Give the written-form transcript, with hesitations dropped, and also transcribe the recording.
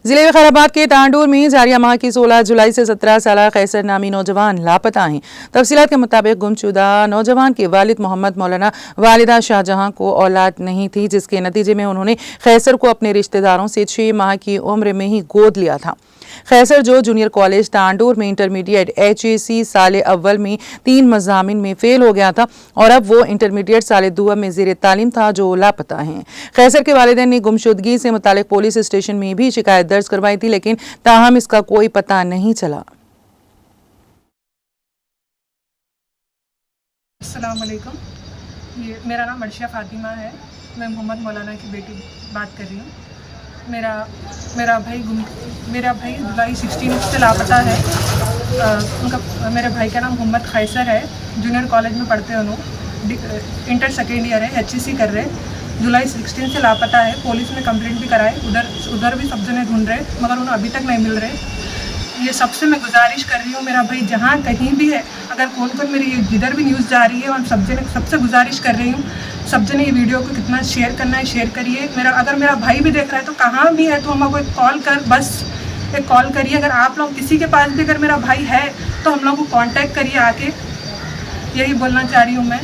जिले खैराबाद के तांडूर में जारिया माह की 16 जुलाई से 17 साल कैसर नामी नौजवान लापता हैं। तफसीलात के मुताबिक गुमशुदा नौजवान के वालिद मोहम्मद मौलाना वालिदा शाहजहां को औलाद नहीं थी, जिसके नतीजे में उन्होंने कैसर को अपने रिश्तेदारों से 6 माह की उम्र में ही गोद लिया था। कैसर जो जूनियर कॉलेज तांडूर में इंटरमीडिएट HAC साल अव्वल में 3 मज़ामिन में फेल हो गया था और अब वो इंटरमीडिएट साल दुआ में ज़ेर तालीम था, जो लापता हैं। कैसर के वालिदैन ने गुमशुदगी से मुतालिक पुलिस स्टेशन में भी शिकायत दर्ज करवाई थी, लेकिन ताहम इसका कोई पता नहीं चला। अस्सलाम वालेकुम, मेरा नाम अर्शिया फातिमा है। मैं मोहम्मद मौलाना की बेटी बात कर रही हूँ। मेरा भाई जुलाई 16 से लापता है। मेरे भाई का नाम मोहम्मद कैसर है। जूनियर कॉलेज में पढ़ते हैं, उन्होंने इंटर सेकेंड ईयर है, HEC कर रहे। जुलाई 16 से लापता है। पुलिस ने कंप्लेंट भी कराए, उधर भी सब जने ढूंढ रहे, मगर उन्हें अभी तक नहीं मिल रहे। ये सबसे मैं गुजारिश कर रही हूँ, मेरा भाई जहाँ कहीं भी है, अगर कौन मेरी जिधर भी न्यूज़ जा रही है, और सबसे गुजारिश कर रही हूँ, सब जने ये वीडियो को कितना शेयर करना है शेयर करिए। अगर मेरा भाई भी देख रहा है तो कहाँ भी है तो हमको एक कॉल करिए। अगर आप लोग किसी के पास भी अगर मेरा भाई है तो हम लोग को कांटेक्ट करिए आके। यही बोलना चाह रही हूँ मैं।